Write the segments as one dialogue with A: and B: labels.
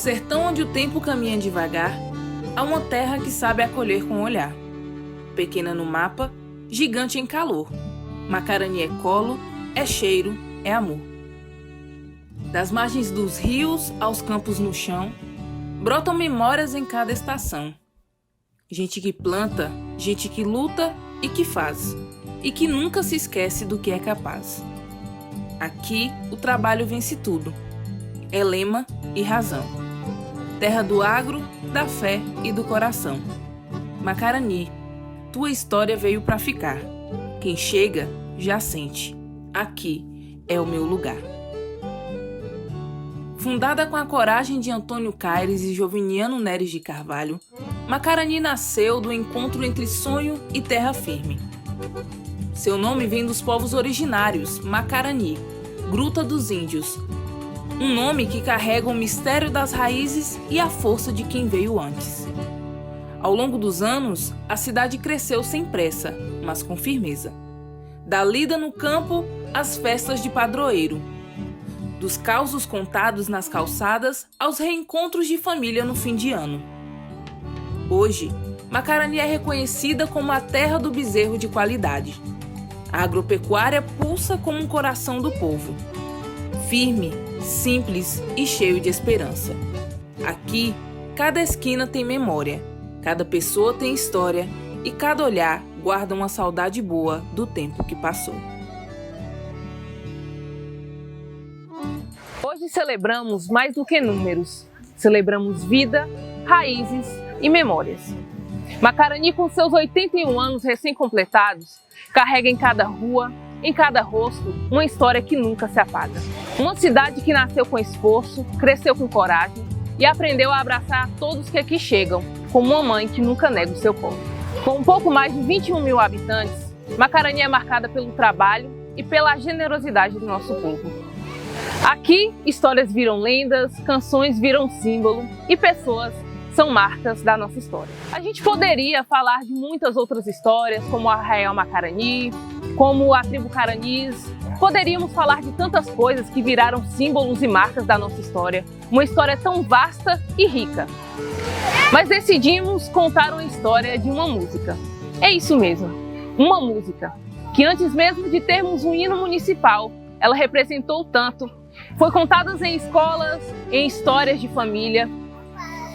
A: sertão onde o tempo caminha devagar, há uma terra que sabe acolher com o olhar. Pequena no mapa, gigante em calor. Macarani é colo, é cheiro, é amor. Das margens dos rios aos campos no chão, brotam memórias em cada estação. Gente que planta, gente que luta e que faz, e que nunca se esquece do que é capaz. Aqui o trabalho vence tudo. É lema e razão. Terra do agro, da fé e do coração. Macarani, tua história veio pra ficar. Quem chega, já sente. Aqui é o meu lugar. Fundada com a coragem de Antônio Caires e Joviniano Neres de Carvalho, Macarani nasceu do encontro entre sonho e terra firme. Seu nome vem dos povos originários, Macarani, Gruta dos Índios, um nome que carrega o mistério das raízes e a força de quem veio antes. Ao longo dos anos, a cidade cresceu sem pressa, mas com firmeza. Da lida no campo às festas de padroeiro, dos causos contados nas calçadas aos reencontros de família no fim de ano. Hoje, Macarani é reconhecida como a terra do bezerro de qualidade. A agropecuária pulsa como um coração do povo. Firme, simples e cheio de esperança. Aqui, cada esquina tem memória, cada pessoa tem história e cada olhar guarda uma saudade boa do tempo que passou.
B: Hoje celebramos mais do que números. Celebramos vida, raízes e memórias. Macarani, com seus 81 anos recém-completados, carrega em cada rua, em cada rosto, uma história que nunca se apaga. Uma cidade que nasceu com esforço, cresceu com coragem e aprendeu a abraçar todos que aqui chegam, como uma mãe que nunca nega o seu colo. Com um pouco mais de 21 mil habitantes, Macarani é marcada pelo trabalho e pela generosidade do nosso povo. Aqui, histórias viram lendas, canções viram símbolo e pessoas são marcas da nossa história. A gente poderia falar de muitas outras histórias, como o Arraial Macarani, como a tribo Caranis. Poderíamos falar de tantas coisas que viraram símbolos e marcas da nossa história. Uma história tão vasta e rica. Mas decidimos contar uma história de uma música. É isso mesmo, uma música que antes mesmo de termos um hino municipal, ela representou tanto. Foi contada em escolas, em histórias de família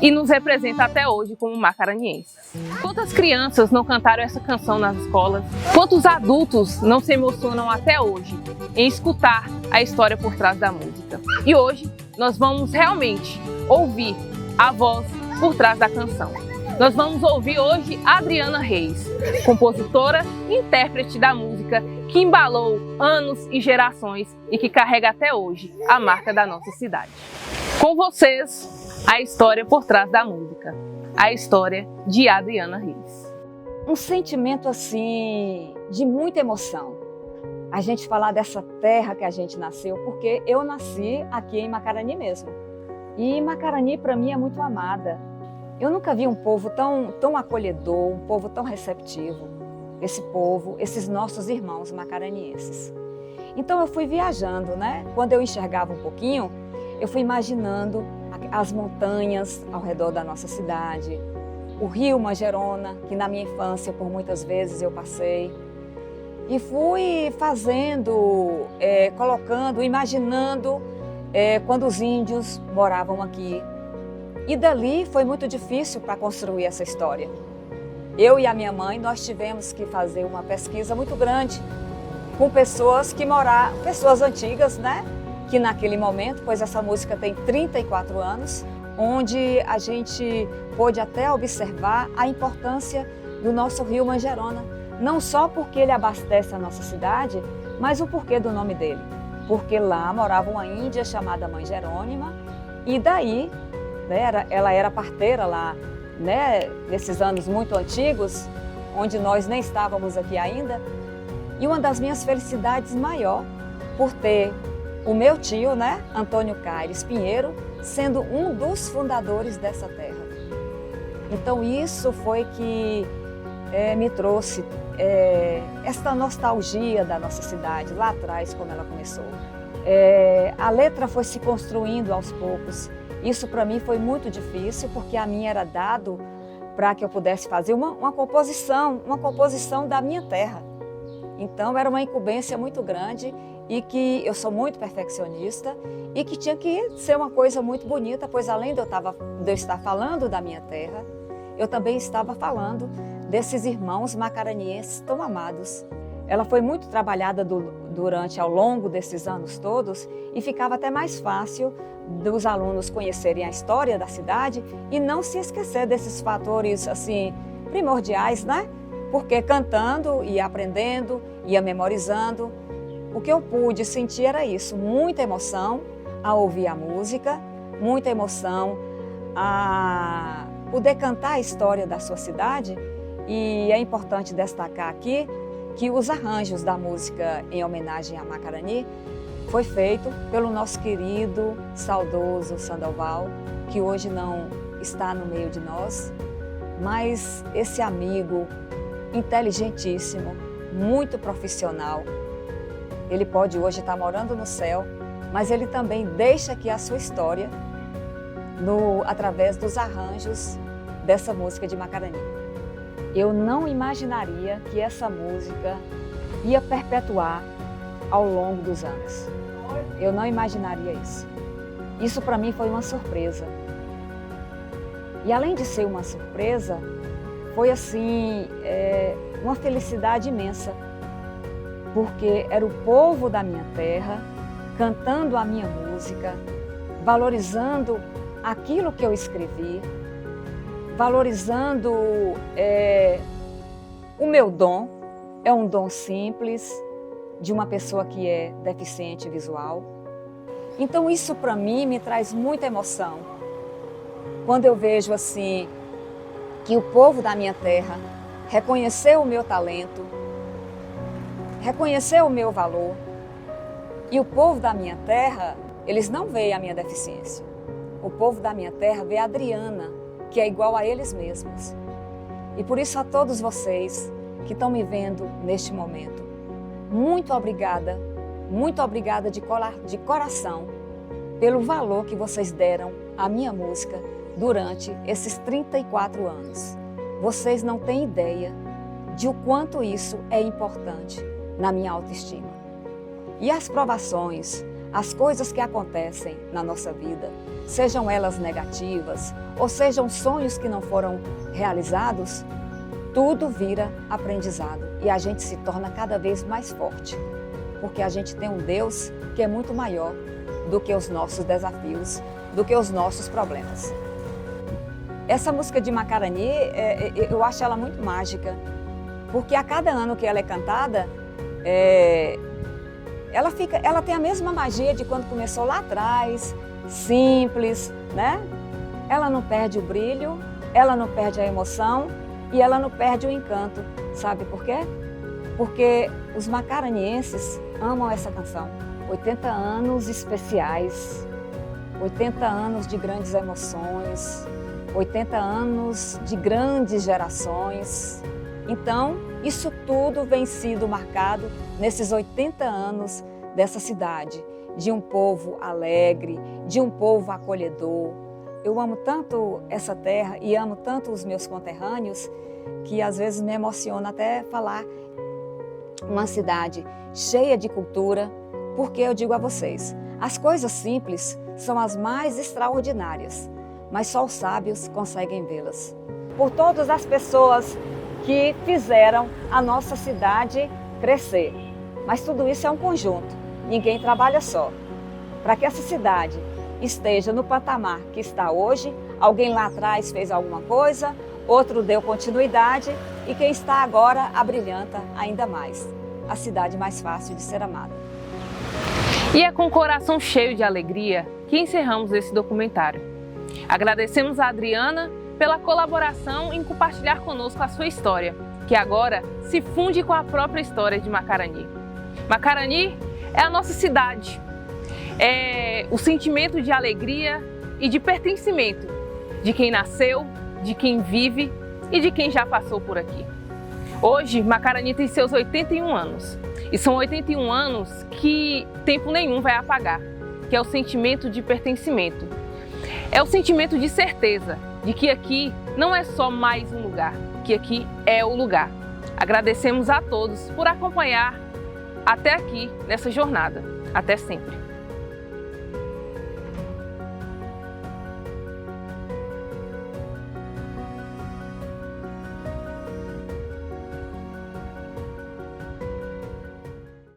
B: e nos representa até hoje como macaranienses. Quantas crianças não cantaram essa canção nas escolas? Quantos adultos não se emocionam até hoje em escutar a história por trás da música? E hoje nós vamos realmente ouvir a voz por trás da canção. Nós vamos ouvir hoje a Adriana Reis, compositora e intérprete da música que embalou anos e gerações e que carrega até hoje a marca da nossa cidade. Com vocês, a história por trás da música, a história de Adriana Reis.
C: Um sentimento assim de muita emoção. A gente falar dessa terra que a gente nasceu, porque eu nasci aqui em Macarani mesmo. E Macarani para mim é muito amada. Eu nunca vi um povo tão acolhedor, um povo tão receptivo. Esse povo, esses nossos irmãos macaranienses. Então eu fui viajando, né? Quando eu enxergava um pouquinho, eu fui imaginando as montanhas ao redor da nossa cidade, o rio Manjerona, que na minha infância por muitas vezes eu passei. E fui fazendo, colocando, imaginando quando os índios moravam aqui. E dali foi muito difícil para construir essa história. Eu e a minha mãe, nós tivemos que fazer uma pesquisa muito grande com pessoas que moravam, pessoas antigas, né? Que naquele momento, pois essa música tem 34 anos, onde a gente pôde até observar a importância do nosso rio Manjerona. Não só porque ele abastece a nossa cidade, mas o porquê do nome dele. Porque lá morava uma índia chamada Mãe Jerônima e daí, né, ela era parteira lá, né, nesses anos muito antigos, onde nós nem estávamos aqui ainda. E uma das minhas felicidades maior por ter o meu tio, né, Antônio Caires Pinheiro, sendo um dos fundadores dessa terra. Então isso foi que me trouxe esta nostalgia da nossa cidade, lá atrás, quando ela começou. A letra foi se construindo aos poucos Isso para mim foi muito difícil, porque a mim era dado para que eu pudesse fazer uma composição da minha terra. Então era uma incumbência muito grande e que eu sou muito perfeccionista e que tinha que ser uma coisa muito bonita, pois além de eu estar falando da minha terra, eu também estava falando desses irmãos macaranienses tão amados. Ela foi muito trabalhada ao longo desses anos todos e ficava até mais fácil dos alunos conhecerem a história da cidade e não se esquecer desses fatores assim primordiais, né? Porque cantando e aprendendo, ia memorizando. O que eu pude sentir era isso, muita emoção a ouvir a música, muita emoção a poder cantar a história da sua cidade. E é importante destacar aqui que os arranjos da música em homenagem a Macarani foi feito pelo nosso querido, saudoso Sandoval, que hoje não está no meio de nós, mas esse amigo inteligentíssimo, muito profissional. Ele pode hoje estar morando no céu, mas ele também deixa aqui a sua história através dos arranjos dessa música de Macarani. Eu não imaginaria que essa música ia perpetuar ao longo dos anos. Eu não imaginaria isso. Isso para mim foi uma surpresa. E além de ser uma surpresa, foi assim, uma felicidade imensa, porque era o povo da minha terra cantando a minha música, valorizando aquilo que eu escrevi, valorizando o meu dom. É um dom simples, de uma pessoa que é deficiente visual. Então isso para mim me traz muita emoção. Quando eu vejo assim, que o povo da minha terra reconheceu o meu talento, reconheceu o meu valor, e o povo da minha terra, eles não veem a minha deficiência. O povo da minha terra vê a Adriana, que é igual a eles mesmos. E por isso a todos vocês que estão me vendo neste momento, muito obrigada de coração pelo valor que vocês deram à minha música durante esses 34 anos. Vocês não têm ideia de o quanto isso é importante na minha autoestima. E as provações, as coisas que acontecem na nossa vida, sejam elas negativas ou sejam sonhos que não foram realizados, tudo vira aprendizado e a gente se torna cada vez mais forte, porque a gente tem um Deus que é muito maior do que os nossos desafios, do que os nossos problemas. Essa música de Macarani, eu acho ela muito mágica, porque a cada ano que ela é cantada, ela tem a mesma magia de quando começou lá atrás, simples, né? Ela não perde o brilho, ela não perde a emoção e ela não perde o encanto. Sabe por quê? Porque os macaranienses amam essa canção. 80 anos especiais, 80 anos de grandes emoções, 80 anos de grandes gerações. Então, isso tudo vem sido marcado nesses 80 anos dessa cidade, de um povo alegre, de um povo acolhedor. Eu amo tanto essa terra e amo tanto os meus conterrâneos que às vezes me emociona até falar uma cidade cheia de cultura, porque eu digo a vocês, as coisas simples são as mais extraordinárias, mas só os sábios conseguem vê-las. Por todas as pessoas que fizeram a nossa cidade crescer. Mas tudo isso é um conjunto, ninguém trabalha só. Para que essa cidade esteja no patamar que está hoje, alguém lá atrás fez alguma coisa, outro deu continuidade e quem está agora abrilhanta ainda mais. A cidade mais fácil de ser amada.
B: E é com o coração cheio de alegria que encerramos esse documentário. Agradecemos a Adriana pela colaboração em compartilhar conosco a sua história, que agora se funde com a própria história de Macarani. Macarani é a nossa cidade, é o sentimento de alegria e de pertencimento de quem nasceu, de quem vive e de quem já passou por aqui. Hoje, Macarani tem seus 81 anos, e são 81 anos que tempo nenhum vai apagar, que é o sentimento de pertencimento. É o sentimento de certeza de que aqui não é só mais um lugar, que aqui é o lugar. Agradecemos a todos por acompanhar até aqui nessa jornada. Até sempre.